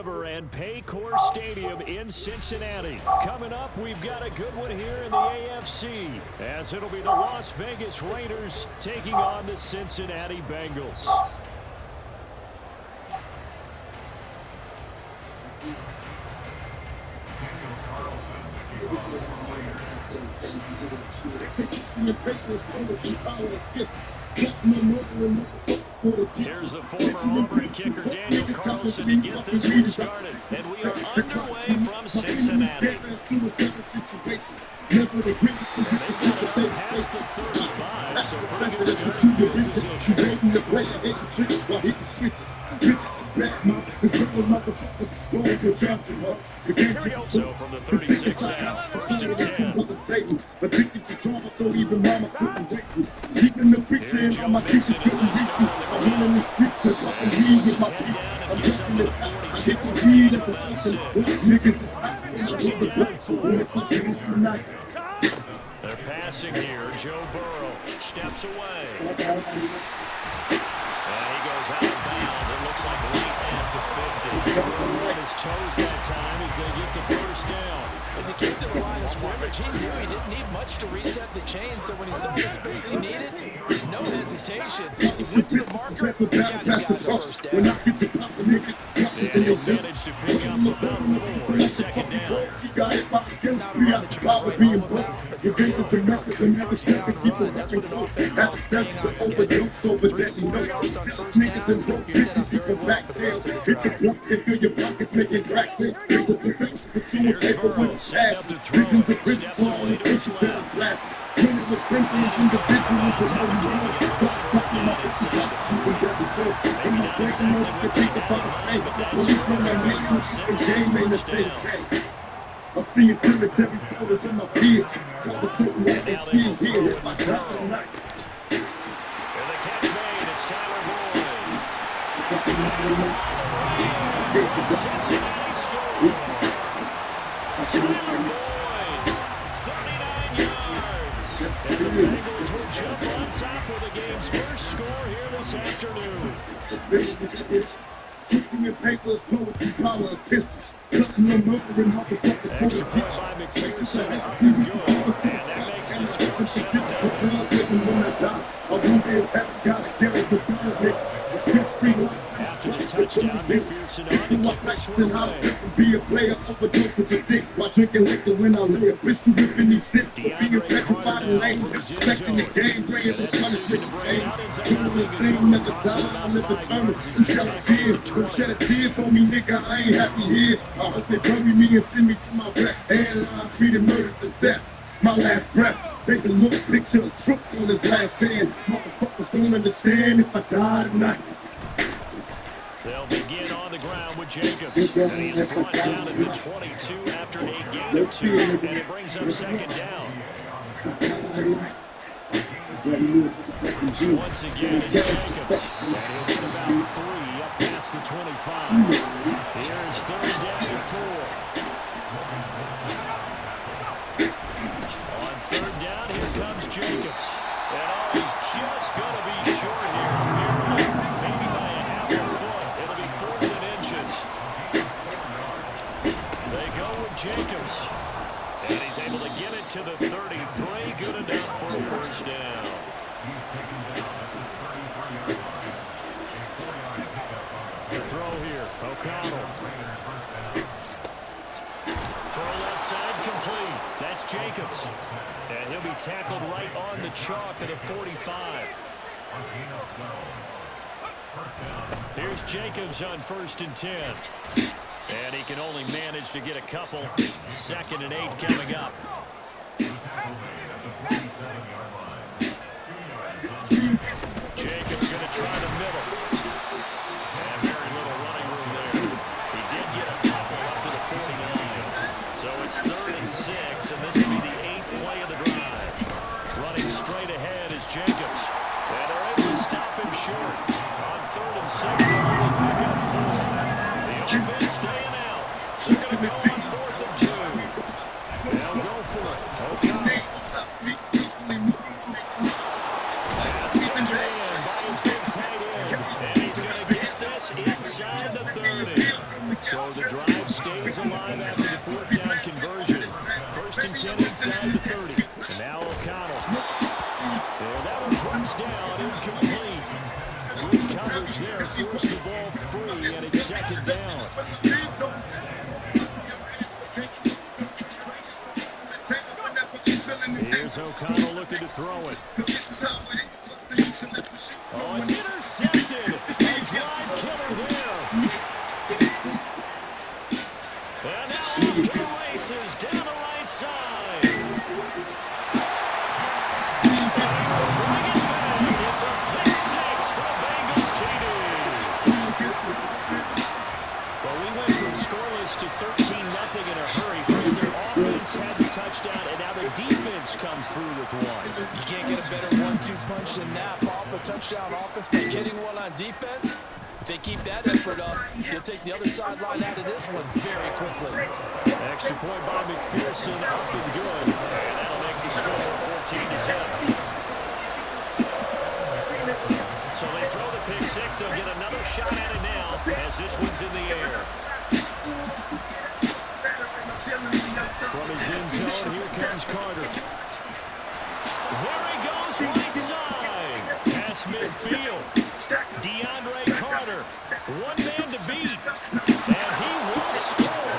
River and Paycor Stadium in Cincinnati. Coming up, we've got a good one here in the AFC, as it'll be the Las Vegas Raiders taking on the Cincinnati Bengals. Here's the former Auburn kicker Daniel Carlson to get this one started. And we are underway from Cincinnati. And they've got it up past the 35, so pretty good starting field position. Here we go. So from the 36 now, 1st and 10. Here's Joe Mixon as they start on the ground. And he puts his head down and gets up to the 42. About 6. Second down and 4. They're passing here. Joe Burrow steps away. And he goes out of bounds. It looks like right at the 50. On his toes that time as they get the first down. As he came to the line of scrimmage, he knew he didn't need much to reset the chain. So when he saw the space he needed, no hesitation. He went to the marker and got his guys a first down. And he'll manage to pick up about 4 in second down. Not a run that you can write home about, but still, a good first down run. That's what an offense calls staying on schedule. 3 to 4 yards on first down. You're set up very well for the rest of the drive. Here's Burrow, set up to throw it. Steps away to his left. I'm seeing cemetery photos in my fears. Got the foot in that skin here. If I die tonight. And the catch made, it's Tyler Boyd. Cincinnati scored. Tyler Boyd, 39 yards. And the Bengals will jump on top of the game's first score here this afternoon. Keeping your papers, poetry, power, and pistols. Cutting them over and motherfuckers for the Extra point by McPherson. Up and good. And that makes the score 7-0. After the touchdown, McPherson on to keep this one away. Be a player, overdose of a dick. While drinking liquor when I live. Pistol whipping these sips. Being affected by the lane. Respecting the game. Praying for punishment. Doing the same, never die. I'm never determined. Who shall I fear? Don't shed a tear for me, nigga. I ain't happy here. I hope they bury me and send me to my rest. Airline, treated murder to death. My last breath. Take a look, picture a crook on his last stand. Motherfuckers don't understand if I die tonight. They'll begin on the ground with Jacobs. And he is brought down at the 22 after a gain of 2. And it brings up second down. Once again, it's Jacobs. And he'll get about 3 up past the 25. Here's 3rd down and 4. On 3rd down, here comes Jacobs. And he's just going to be short here. Maybe by a half a foot. It'll be 4th and inches. They go with Jacobs. And he's able to get it to the 33. Good enough for a first down. The throw here. O'Connell. Throw left side complete. That's Jacobs. And he'll be tackled right on the chalk at a 45. Here's Jacobs on 1st and 10. And he can only manage to get a couple. 2nd and 8 coming up. Jacobs going to try the middle. And very little running room there. He did get a couple up to the 49. So it's 3rd and 6, and this will be the 8th play of the drive. Running straight ahead is Jacobs. And they're able to stop him short. On 3rd and 6, they'll only pick up 4. The offense staying out. They're going to go on 4th and 2. They'll go for it. O'Connell. Pass taken in by his big tight end. And he's going to get this inside the 30. So So the drive stays alive after the fourth down conversion. 1st and 10 inside the 30. And now O'Connell. Yeah, that one drops down, incomplete. Good coverage there, forced the ball free, and it's 2nd down. Here's O'Connell looking to throw it. Oh, it's intercepted. A drive killer there. And now off to the races down the right side. And he will bring it back. It's a pick 6 for the Bengals TD. Well, we went from scoreless to 13-0 in a hurry. First, their offense had the touchdown, and now the defense comes through with one. You can't get a better 1-2 punch than that. Pop a touchdown offense by getting one on defense. If they keep that effort up, they'll take the other sideline out of this one very quickly. Extra point by McPherson, up and good. And that'll make the score 14-7. So they throw the pick 6. They'll get another shot at it now as this one's in the air. From his end zone, here comes Carter. There he goes, right side. Pass midfield. DeAndre Carter, one man to beat. And he will score.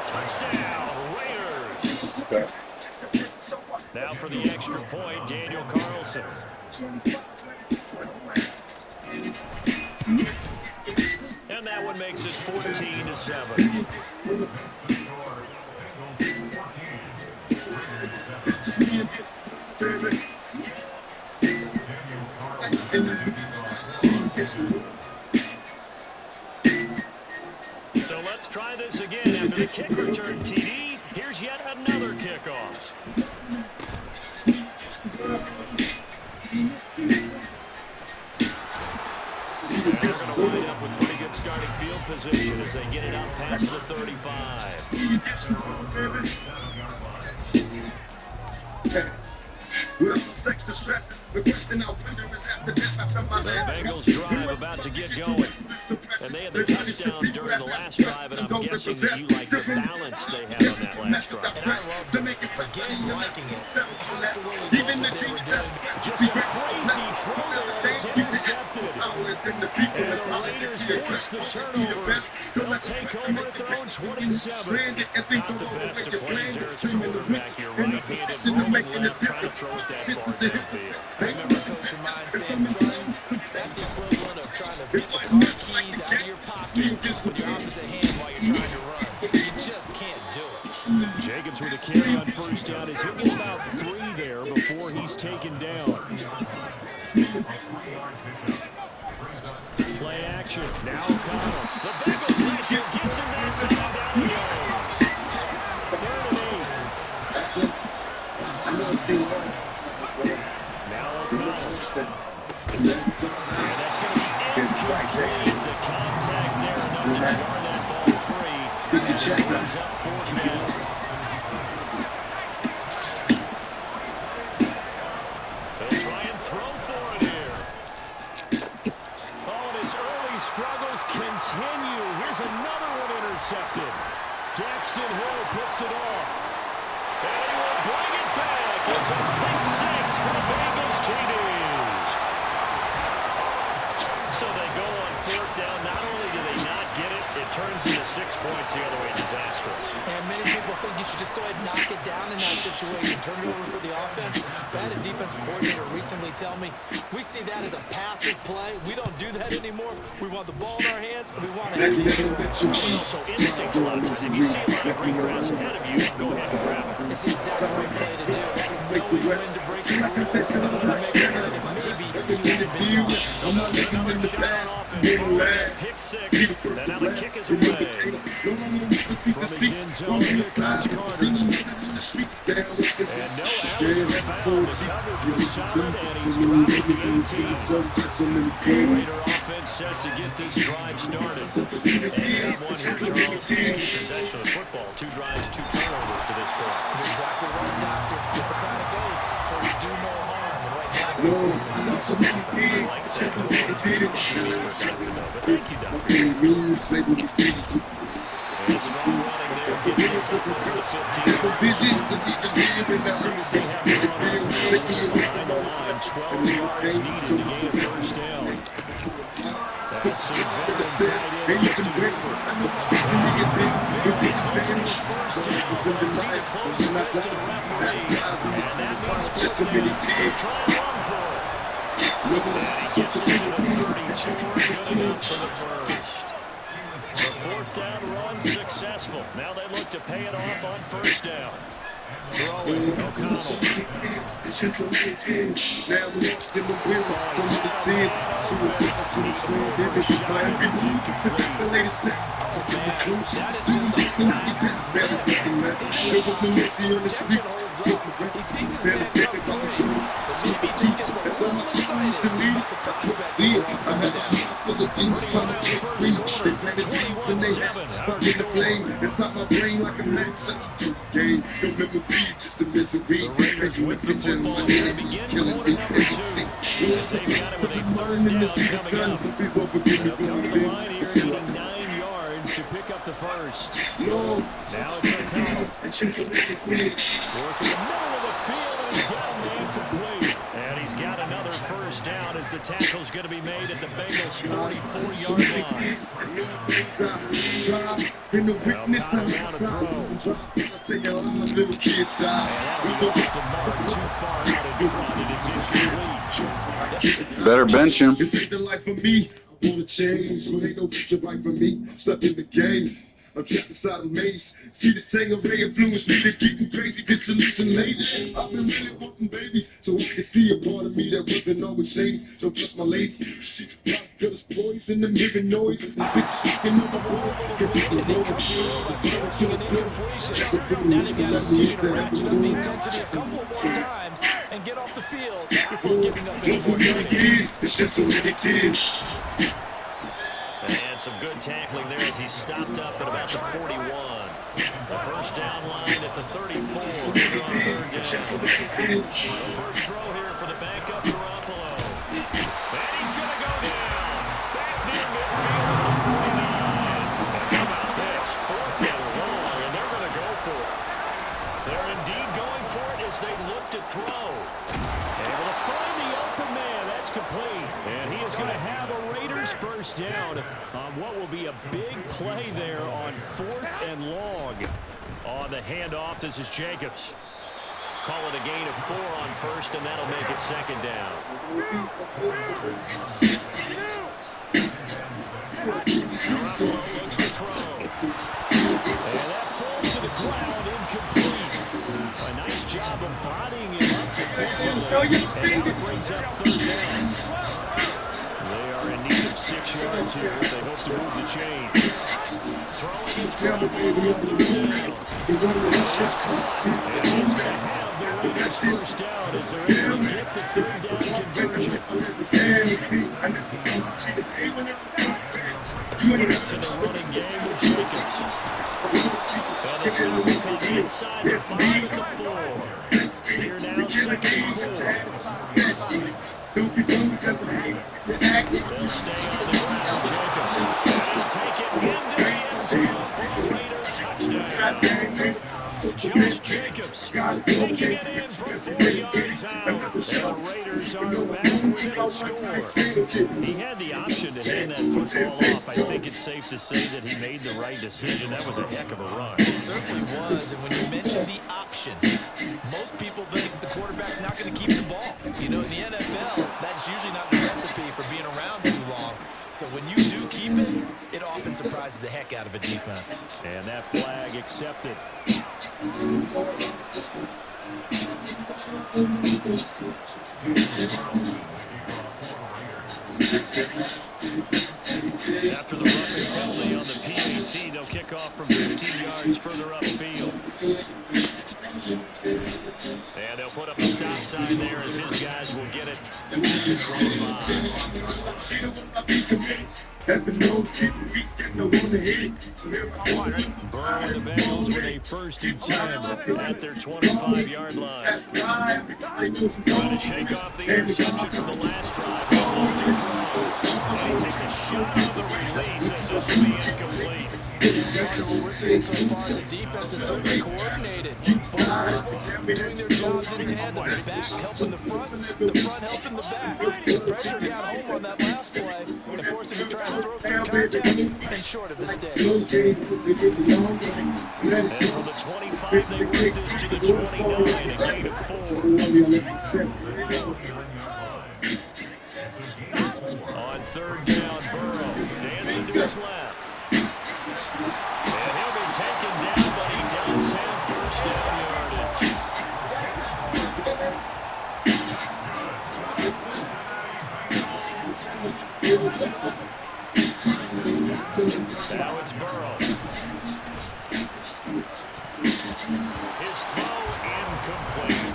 Touchdown, Raiders. Now for the extra point, Daniel Carlson. And that one makes it 14-7. So let's try this again. After the kick return TD, here's yet another kickoff. And they're going to wind up with pretty good starting field position as they get it out past the 35. The Bengals drive about to get going. And they had the touchdown during the last drive, and I'm guessing that you like the balance they had on that last drive. And I love them. Forget liking it. Absolutely love what they were doing. Just a crazy throw there that's intercepted. And the Raiders force the turnover. They'll take over at their own 27. Not the best of plays there as a quarterback. You're right-handed, rolling left, trying to throw it that far downfield. I remember a coach of mine saying, son, that's the equivalent of trying to get the car keys out of your pocket with your opposite hand while you're trying to run. You just can't do it. Jacobs with a carry on 1st down as he'll get about 3 there before he's taken down. Play action. Now O'Connell. The Bengals pressure gets him that time. Down he goes. 3rd and 8. Now O'Connell. And that's going to be incomplete. The contact there enough to jar that ball free. And it runs up 4th down. They'll try and throw for it here. Oh, and his early struggles continue. Here's another one intercepted. Daxton Hill picks it off. And he will bring it back. It's a pick 6 for the Bengals TD. So they go on 4th down. Not only do they not get it, it turns into 6 points the other way. Disastrous. And many people think you should just go ahead and knock it down in that situation. Turn it over for the offense. But I had a defensive coordinator recently tell me, we see that as a passive play. We don't do that anymore. We want the ball in our hands, and we want to have the Well, also instinct a lot of times. If you see a lot of green grass ahead of you, go ahead and grab it. It's the exact right play to do. That's knowing when to break the rule and when to make a play that maybe you haven't been taught. Another shot on offense for that pick 6. And now the kick is away. From his end zone, here comes Carter. And no outlet found. The coverage was solid, and he's dropped at the 18. Raider offense set to get this drive started. And job one here, Charles, is keep possession of the football. 2 drives, 2 turnovers to this point. You're exactly right, Doctor. Hippocratic oath, first do no harm. And right now, they're losing themselves. I like that. For a second, though. But thank you, Doctor. 15. Behind the line, 12 yards needed to gain a first down. That's to the veteran tight end, Austin Hooper. Very close to a first down, but I see the closed fist of the referee. And that means fourth down. They're trying to run for it. And he gets it to the 34. Good enough for the first. The fourth down run successful. Now they look to pay it off on first down. Throwing, O'Connell. It's not my brain like a match. Game, don't remember just a misery. The Raiders with the football to begin quarter number 2. As they've got it with a third down coming up. They'll come to the line here, needing 9 yards to pick up the first. Now it's O'Connell. Working the middle of the field, and he's got a man complete. And he's got another first down as the tackle's going to be made at the Bengals' 34-yard line. O'Connell down to throw. Little kids die. Off the mark, too far out in front, and it's incomplete. Better bench him. This ain't the life for me. I want to change, but ain't no future right for me. Stuck in the game. I'm trapped inside a maze. See the Tangeray influence me. They're getting crazy, hallucinated. I've been really wanting babies, so I can see a part of me that wasn't always shady. Don't trust my lady. She's pop, girls, boys, and them hearing noise. I've been shaking on the walls. Get to the road. Now they've got to continue to ratchet up the intensity a couple more times and get off the field before giving up any more damage. It's just the way it is. And some good tackling there as he stopped up at about the 41. The first down line at the 34. On third down. The first throw here for the backup Garoppolo. And he's going to go down. Back near midfield at the 49. How about this? Fourth and long, and they're going to go for it. They're indeed going for it as they look to throw. Able to find the open man. That's complete. And he is going to have a Raiders first down on what will be a big play there on 4th and long. On the handoff, this is Jacobs. Call it a gain of 4 on first, and that'll make it second down. Garoppolo looks to throw. And that falls to the ground, incomplete. A nice job of bodying him up defensively. And now it brings up third down. They are in need of 6 yards here. They hope to move the chains. Throwing his Garoppolo off the down. He's caught. And he's going to have the Raiders first down as they're able to get the third down conversion. To the running game with Jacobs. And the stop will come inside the 5 at the 4. Here now, second and 4. They'll stay on the ground. Jacobs. And take it into the end zone for a Raider touchdown. Josh Jacobs taking it in from 4 yards out. And the Raiders are back within a score. He had the option to hand that football off. I think it's safe to say that he made the right decision. That was a heck of a run. It certainly was, and when you mention the option, most people think the quarterback's not going to keep the ball. You know, in the NFL, that's usually not the recipe for being around too long. So when you do keep it, it often surprises the heck out of a defense. And that flag accepted. After the roughing penalty on the PAT, they'll kick off from 15 yards further upfield. And they'll put up a stop sign there as his guys will get it at the 25. Burrow and the Bengals with a 1st and 10 at their 25-yard line. Trying to shake off the interception from the last drive. And he takes a shot on the release as this will be incomplete. Part of what we're seeing so far is the defense is certainly coordinated. Both levels doing their jobs in tandem. The back helping the front helping the back. Pressure got home on that last play and forced him to try and throw through contact and short of the sticks. And from the 25, they work this to the 29, a gain of 4. On third down, Burrow dancing to his left. And he'll be taken down, but he does have first down yardage. Now it's Burrow. His throw incomplete.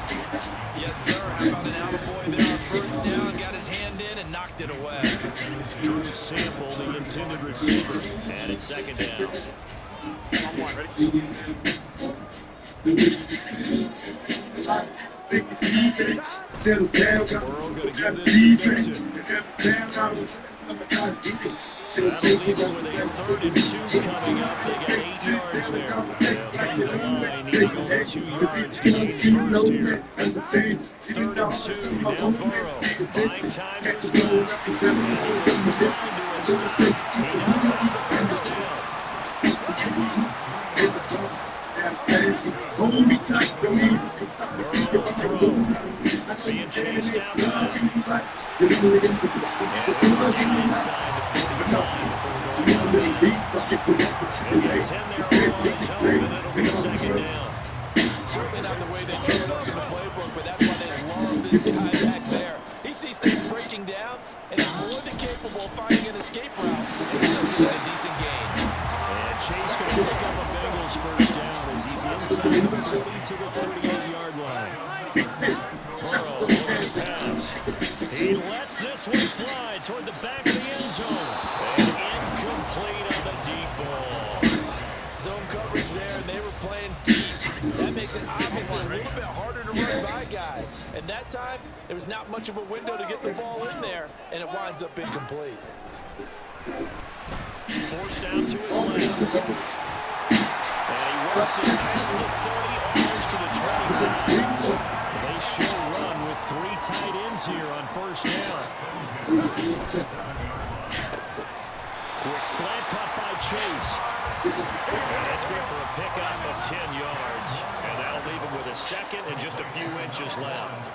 Yes, sir. How about an attaboy there on first down? Got his hand in and knocked it away. Drew Sample, the intended receiver. And it's second down. Settle down, Burrow going to give this to Mixon. That'll leave them with a 3rd and 2 coming up. They got 8 yards there. They'll come to the line, needing only 2 yards to gain first here. 3rd and 2, now Burrow. Buying time to stop. And he was trying to a stop. He does have the first down. Burrow throw. Being chased down back. And we're inside the 45 before going down. He'll get 10 there on his own, and it'll be second down. Certainly not the way they drew it up in the playbook, but that's why they love this guy back there. He sees things breaking down, and is more than capable of finding an escape route and still getting a decent gain. And Chase going to pick up a Bengals first down as he's inside the 40 to the 38-yard line. Burrow, long pass. He lets this one fly toward the back of the end zone. And incomplete on the deep ball. Zone coverage there, and they were playing deep. That makes it obviously a little bit harder to run by guys. And that time, there was not much of a window to get the ball in there, and it winds up incomplete. Forced down to his left. And he works it past the 30, almost to the 25. They show run with 3 tight ends here on first down. Quick slant caught by Chase. And that's good for a pickup of 10 yards. And that'll leave him with a second and just a few inches left.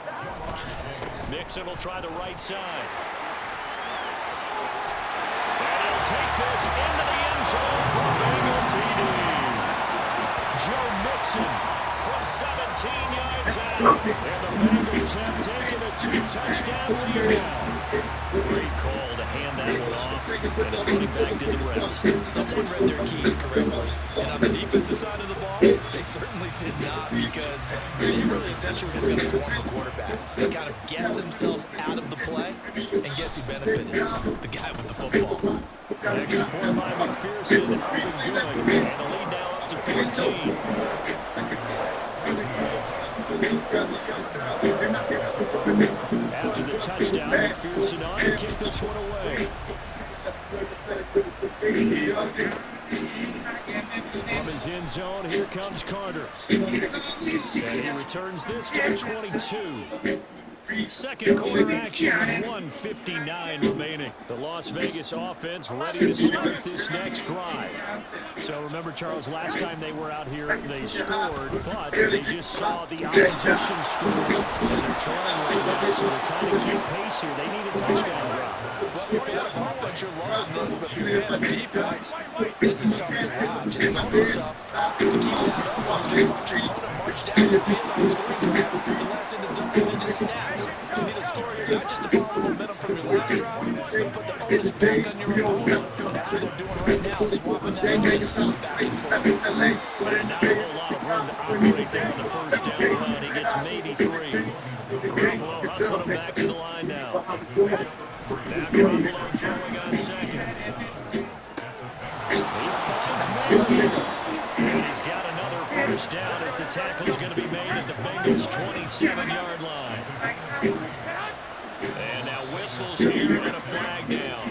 Mixon will try the right side. And he'll take this into the end zone for Bengal TD. Joe Mixon from 17 yards out. And the Bengals have taken a 2-touchdown lead now. Great call to hand that one off, and the running back did the rest. Someone read their keys correctly. And on the defensive side of the ball, they certainly did not, because they really essentially were just going to swarm the quarterback. They kind of guessed themselves out of the play, and guess who benefited? The guy with the football. Next point by McPherson, up and good, and the lead now up to 14. After the touchdown, McPherson on to kick this one away. From his end zone, here comes Carter. And he returns this to 22. Second quarter action with 1:59 remaining. The Las Vegas offense ready to start this next drive. So remember, Charles, last time they were out here, they scored, but they just saw the opposition score, and they're trying right now, so they're trying to keep pace here. They need a touchdown drive. Well, if you have offense, you're loving this, but if you have defense, this is tough to watch. It's also tough to keep that up on just watch your opponent march down the field on a scoring drive and last into double-digit snaps. You need a score here, not just to follow momentum from your last drive, but put the onus back on your opponent. That's what they're doing right now, swapping that offense back and forth. And not a whole lot of room to operate there on the first down run. He gets maybe 3. Garoppolo hustling him back to the line now. Now Garoppolo throwing on second. He finds Mariota. And he's got another first down as the tackle's going to be made at the Bengals' 27-yard line. And now whistles here and a flag down.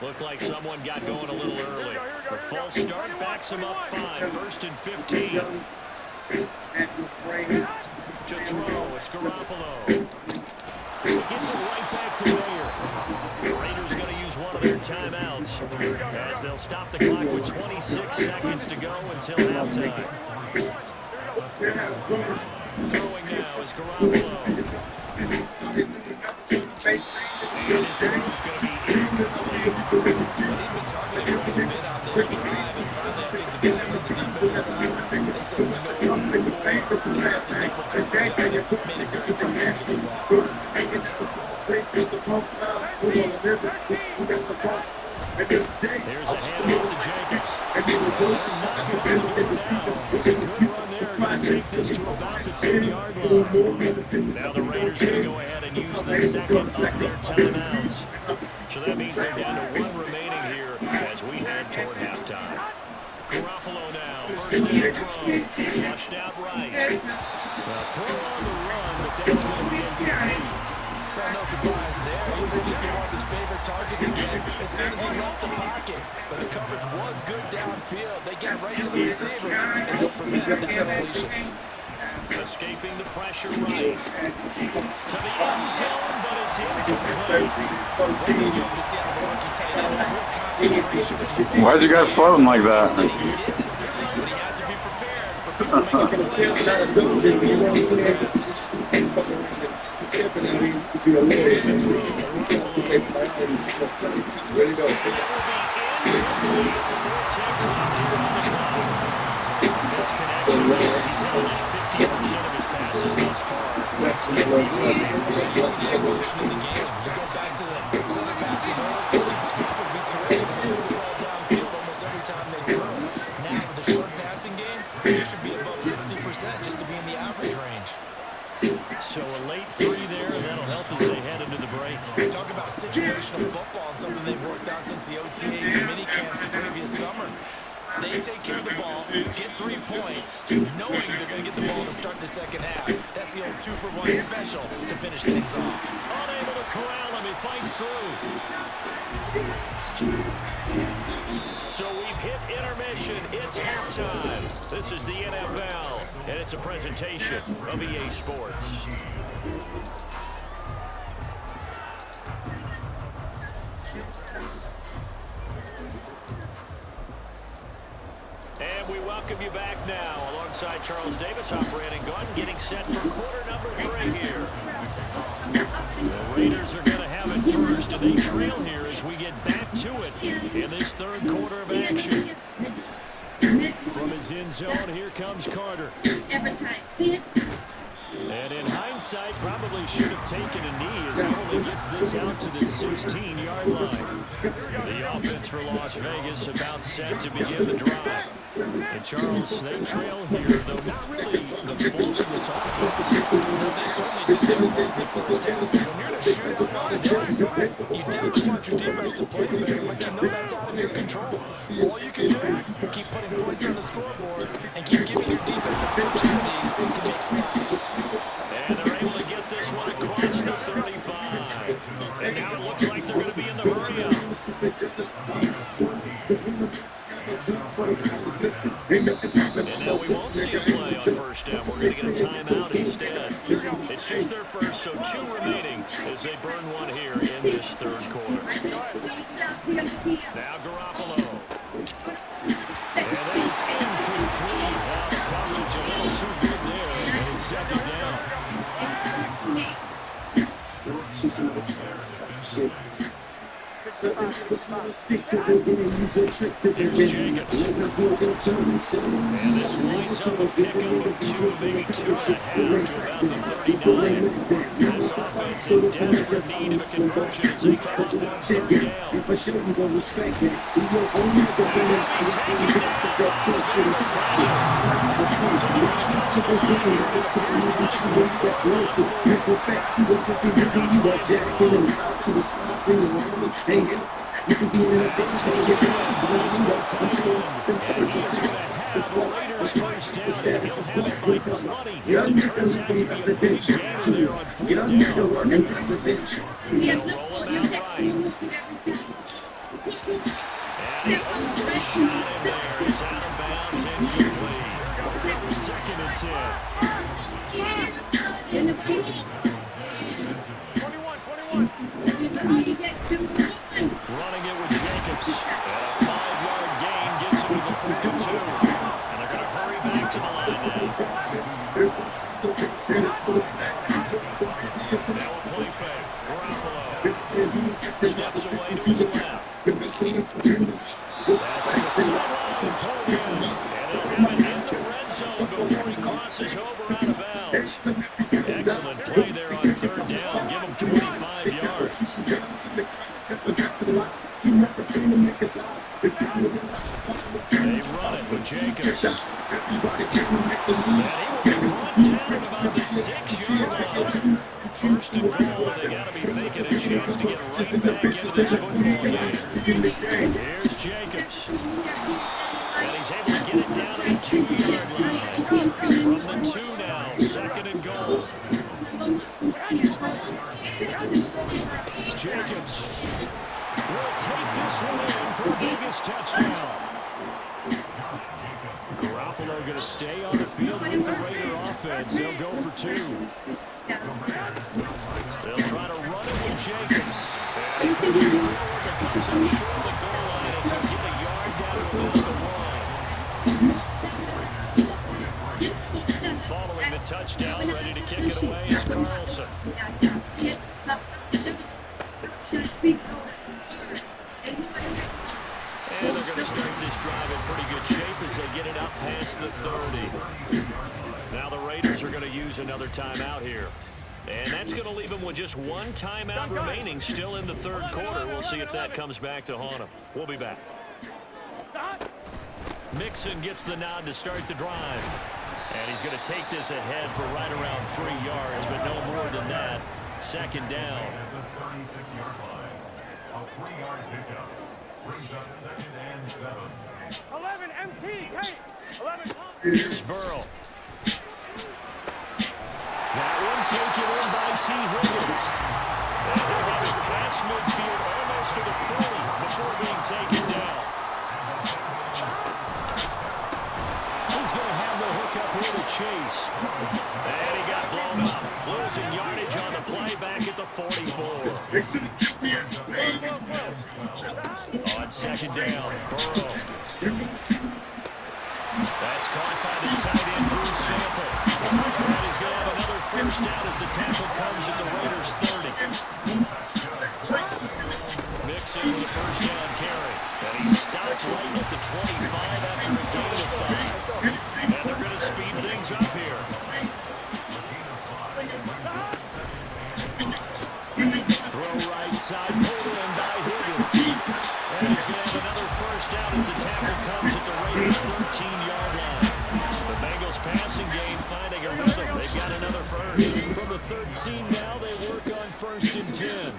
Looked like someone got going a little early. The false start backs him up 5, 1st and 15. To throw, it's Garoppolo. It gets it right back to Mayer. The Raiders going to use one of their timeouts as they'll stop the clock with 26 seconds to go until halftime. Throwing now is Garoppolo. And his throw's going to be incomplete. They've been targeting quite a bit on this drive, and finally I think the guys on the defensive side, they said we know more. They set the double coverage on it, made it very tough to get the ball. There's a handoff to Jacobs. Good run there. Going to take this to about the 10-yard line. Now the Raiders going to go ahead and use the second of their timeouts. So that means they're down to 1 remaining here as we head toward halftime. Garoppolo now, first down throw, flushed out right. Now throw on the run, but that's going to be incomplete. Well, no surprise there. He was looking for one of his favorite targets again as soon as he left the pocket. But the coverage was good downfield. They get right to the receiver, and they'll prevent that completion. Escaping the pressure right. To the end zone, but it's incomplete. Why is you guys floating like that? But he has to be prepared for people making plays. This connection, he's averaged 50% of his passes thus far. That's the emotion of the game. You go back to the quarterbacks of old, 50% would be terrific because they threw the ball downfield almost every time they throw. Now with the short passing game, you should be above 60% just to be in the average range. So a late 3 there, and that'll help as they head into the break. Talk about situational football and something they've worked on since the OTAs and mini camps the previous summer. They take care of the ball, get 3 points, knowing they're going to get the ball to start the second half. That's the old 2-for-1 special to finish things off. Unable to corral him, he fights through. So we've hit intermission. It's halftime. This is the NFL, and it's a presentation of EA Sports. And we welcome you back now alongside Charles Davis operating gun, getting set for quarter number 3 here. The Raiders are going to have it first, and they trail here as we get back to it in this third quarter of action. From his end zone, here comes Carter. And in hindsight, probably should have taken a knee as he only gets this out to the 16-yard line. The offense for Las Vegas about set to begin the drive. And Charles, they trail here, though not really the fault of this offense. No, they certainly did their work in the first half. When you're in a shootout like this, you definitely want your defense to play better, but you know that's all in your control. All you can do is keep putting points on the scoreboard and keep giving your defense opportunities to make stops. And they're able to get this one across the 35. And now it looks like they're going to be in the hurry-up. And now we won't see a play on first down. We're going to get a timeout instead. It's just their first, so 2 remaining as they burn one here in this third quarter. Now Garoppolo. And that is incomplete. Now the coverage a little too good there. And it's second down. Here's Jacobs. And this winds up a pickup of 2, maybe 2.5 to about the 39. This offense in desperate need of a conversion as they come up on third down. And he's going to have the Raiders first down, and he'll have it by 20. As it turns out to be a big gainer there on fourth down. They'll roll him out right. And he overshot him there. It's out of bounds, incomplete. Second and 10. Running it with Jacobs. And a 5-yard gain gets him to the 42. And they're going to hurry back to the line now. Now a play fake. Garoppolo steps away to his left. That's to the sideline. Hogan. And he'll have it in the red zone before he crosses over out of bounds. Excellent play there on third down. Give him 25 yards. They run it with Jacobs. And he will be run down at about the 6-yard line. First and goal, they got to be thinking a chance to get right back into this football game. Here's Jacobs. And he's able to get it down to the 2-yard line. From the 2 now, second and goal. Jacobs will take this one in for a Vegas touchdown. Garoppolo going to stay on the field with the Raider offense. They'll go for 2. They'll try to run it with Jacobs. And he pushes forward, but comes up short of the goal line as he'll get a yard down to about the 1. Following the touchdown, ready to kick it away is Carlson. And they're going to start this drive in pretty good shape as they get it up past the 30. Now the Raiders are going to use another timeout here. And that's going to leave them with just one timeout remaining still in the third quarter. We'll see if that comes back to haunt them. We'll be back. Mixon gets the nod to start the drive. And he's going to take this ahead for right around 3 yards, but no more than that. Second down. A 3-yard pickup brings us second and 7. 11 MT, 11. Here's Burrow. That one taken in by T. Higgins. And he'll have it past midfield almost to the 30 before being taken down. He's going to have the hook up here to Chase. And he got blown up. Losing yardage on the play back at the 44. On second down, Burrow. That's caught by the tight end, Drew Sample. And he's going to have another first down as the tackle comes at the Raiders' 30. Mixon with a first down carry. And he stopped right at the 25 after a gain of 5. And they're going to speed things up here. Throw right side, pulled in by Higgins. And he's going to have another first down as the tackle comes at the Raiders' 13-yard line. The Bengals passing game finding a rhythm. They've got another first. From the 13 now, they work on first and 10.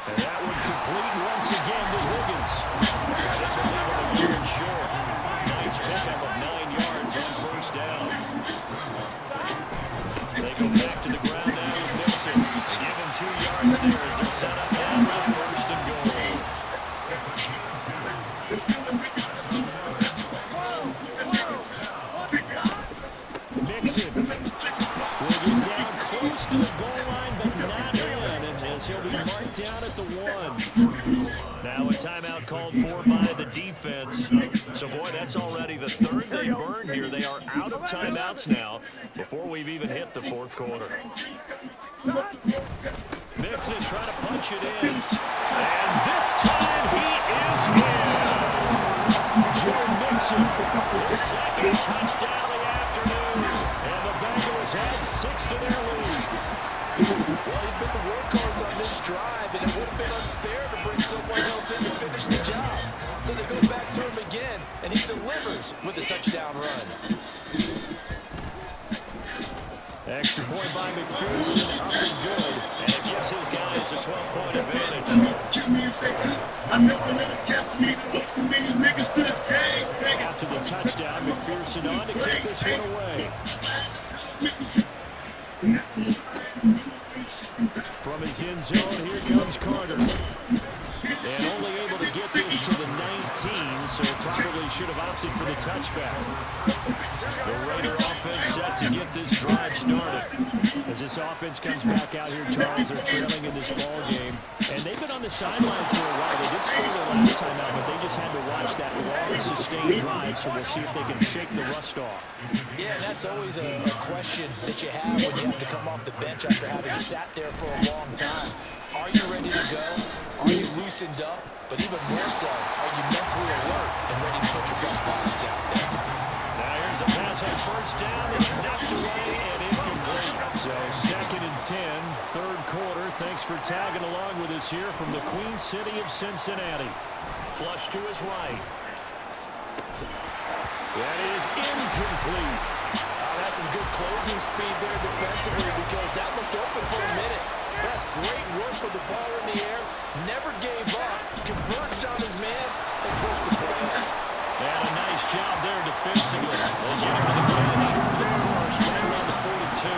And that would complete once again with Higgins. This will leave him a yard short. Nice pickup of 9 yards on first down. They go back to the ground now with Mixon. Give him 2 yards there as they're set up now for first and goal. Mixon will get down close to the goal line, but not in, and as he'll be marked down at the 1. Now a timeout called for by the defense. So, boy, that's already the third they burned here. They are out of timeouts now before we've even hit the fourth quarter. Mixon trying to punch it in. And this time he is in. Joe Mixon, his second touchdown of the afternoon. And the Bengals had 6 to their lead. Well, he's been the workhorse on this drive, and it would have been unfair to bring someone else in to finish the job. So they go back to him again, and he delivers with a touchdown run. Extra point by McPherson, up and good. And it gives his guys a 12-point advantage. I never let it catch me. Look too many niggas to this game. After the touchdown, McPherson on to kick this one away. From his end zone, here comes Carter. And only able to get this to the 19, so probably should have opted for the touchback. The Raider offense set to get this drive started. As this offense comes back out here, Charles, they're trailing in this ball game. And they've been on the sideline for a while. They did score their last time out, but they just had to watch that long, sustained drive, so we'll see if they can shake the rust off. Yeah, that's always a question that you have when you have to come off the bench after having sat there for a long time. Are you ready to go? Are you loosened up? But even more so, are you mentally alert and ready to put your best product out there? Now here's a pass on first down. It's knocked away and incomplete. So 2nd and 10, third quarter. Thanks for tagging along with us here from the Queen City of Cincinnati. Flush to his right. That is incomplete. That's some good closing speed there defensively because that looked open for a minute. That's great work with the ball in the air. Never gave up. Converged on his man and broke the play. And a nice job there defensively. They get him to the ground, short of the first, right around the 42.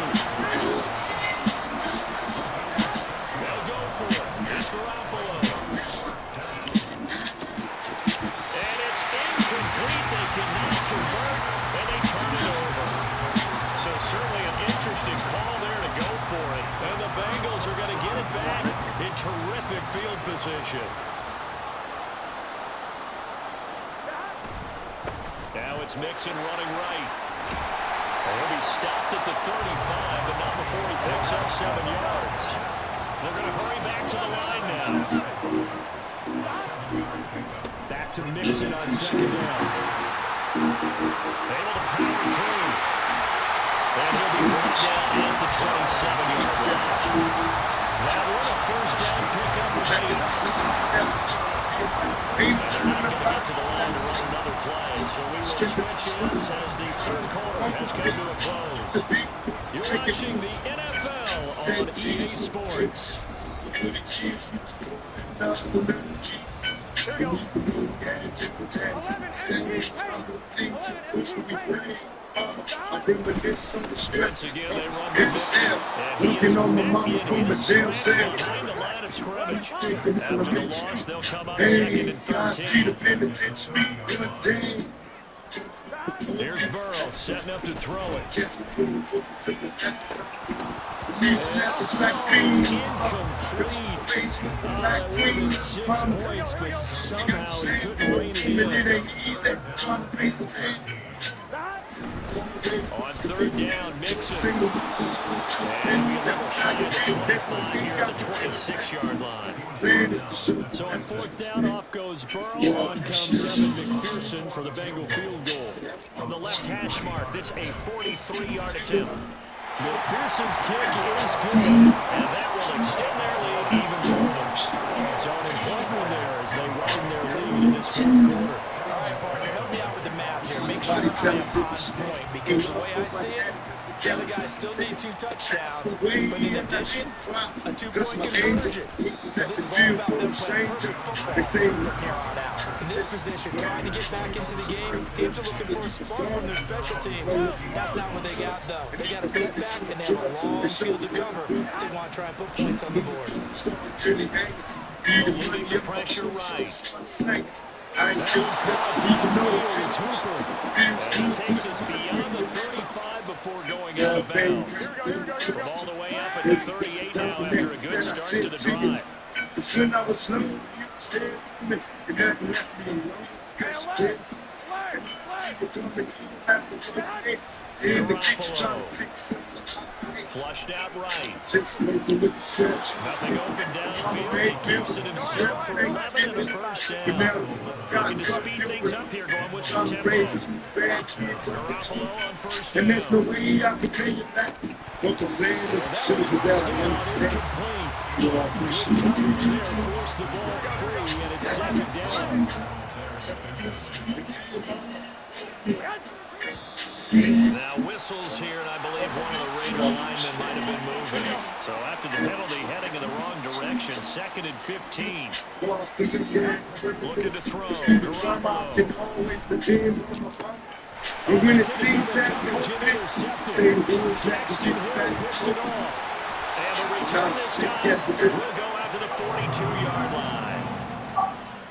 They'll go for it. It's Garoppolo. And it's incomplete. They cannot convert, and they turn it over. So certainly an interesting call there to go for it. And the Bengals are going to get it back in terrific field position. Now it's Mixon running right. He'll be stopped at the 35, but not before he picks up 7 yards. They're going to hurry back to the line now. Back to Mixon on 2nd down. Able to power through. And he'll be brought down at the 27-yard line. That was a first down pickup of 8. They're not going to get to the line to run another play, so we will switch ends as the third quarter has come to a close. You're watching the NFL on EA Sports. Here we go. 11 Once again, they run the Mixon, and he is met in his tracks behind the line of scrimmage. After the loss, they'll come up 2nd and 13. Here's Burrow setting up to throw it. Incomplete. 6 points, but somehow he couldn't rein it in. On 3rd down, Mixon. And we level shy of the 25 here at the 26-yard line. So on 4th down, off goes Burrow. On comes Evan McPherson for the Bengal field goal. From the left hash mark, this a 43-yard attempt. McPherson's kick is good, and that will extend their lead even further. So an important one there as they widen their lead in this 4th quarter. All right, partner, help me out with the math here. Make sure I am on point because the way I see it, the other guys still need 2 touchdowns, but in addition, a 2-point conversion. So this is all about them playing perfect football from here on out. In this position, trying to get back into the game, teams are looking for a spark from their special teams. That's not what they got, though. They got a setback, and they have a long field to cover if they want to try and put points on the board. Moving the pressure right. That is caught downfield. It's Hooper. And he takes us beyond the 35 before going out of bounds. From all the way up at the 38 now after a good start to the drive. When I was slow, you said me, you never left me alone. Garoppolo. Flushed out right. Nothing open downfield. He keeps it himself for 11 and a first down. Looking to speed things up here, going with some tempo. Garoppolo on first down. And there's no way I can tell you that. But the man is the show you that I understand. You are there, force the ball free, and it's 2nd down. Now whistles here, and I believe one of the Raider linemen might have been moving. So after the penalty, heading in the wrong direction, 2nd and 15. Looking to throw. Garoppolo. And when it seems that no fist, say the words that Dexter can Hill get picks back it off. And the return this time will go out to the 42-yard line.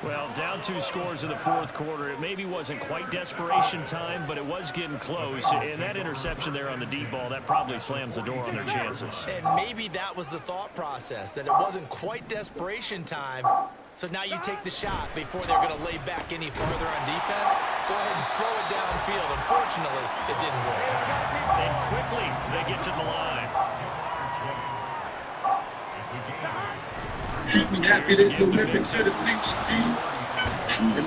Well, down 2 scores in the 4th quarter. It maybe wasn't quite desperation time, but it was getting close. And that interception there on the deep ball, that probably slams the door on their chances. And maybe that was the thought process, that it wasn't quite desperation time. So now you take the shot before they're going to lay back any further on defense. Go ahead and throw it downfield. Unfortunately, it didn't work. And quickly, they get to the line. keep me happy. There's no limit to the things you do. And the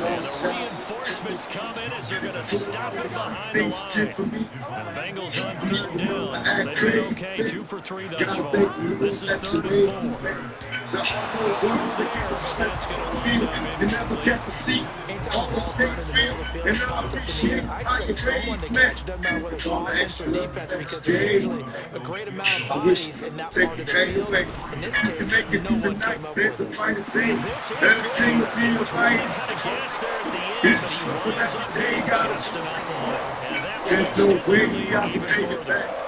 reinforcements come in as they're going to stop it behind the line. And the Bengals on 3rd down. They've been okay, 2 for 3 thus far. This is 3rd and 4. That's going to wind up incomplete. Anytime the ball's thrown in the middle of the field and popped up in the air, I expect someone to catch it. Doesn't matter whether it's offense or defense, because there's usually a great amount of bodies in that part of the field. In this case, no one came up with it. Everything feels right. Gas there at the end, but he winds up just enough on it. And that There's no way we can take it back.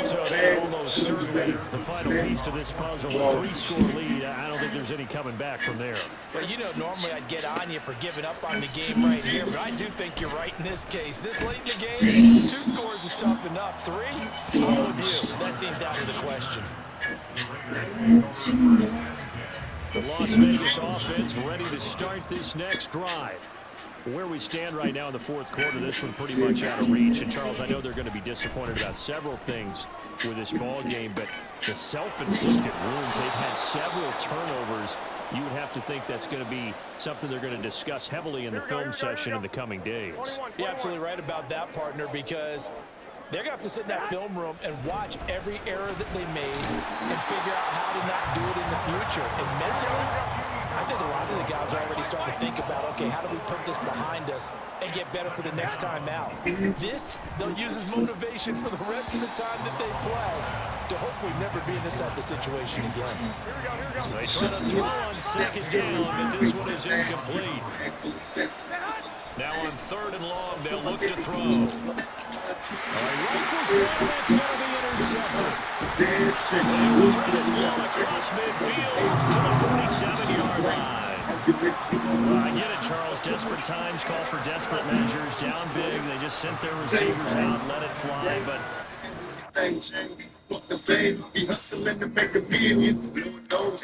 So they're almost certainly the final piece to this puzzle. A 3-score lead. I don't think there's any coming back from there. Well, you know, normally I'd get on you for giving up on the game right here, but I do think you're right in this case. This late in the game, 2 scores is tough enough. 3, I'm with you. That seems out of the question. The Las Vegas offense ready to start this next drive. Where we stand right now in the 4th quarter, this one pretty much out of reach. And, Charles, I know they're going to be disappointed about several things with this ball game, but the self-inflicted wounds, they've had several turnovers. You would have to think that's going to be something they're going to discuss heavily in the film session in the coming days. You're absolutely right about that, partner, because they're going to have to sit in that film room and watch every error that they made and figure out how to not do it in the future. And mentally, I think a lot of the guys are already starting to think about, okay, how do we put this behind us and get better for the next time out? This, they'll use as motivation for the rest of the time that they play to hopefully never be in this type of situation again. They try to throw on 2nd down, but this one is incomplete. Now on 3rd and long, they'll look to throw. Rifles one, that's going to be intercepted. They will turn this ball across midfield to the 47-yard line. I get it, Charles. Desperate times call for desperate measures. Down big, they just sent their receivers out and let it fly, but Fuck the fame, be hustling to make a million. Who knows,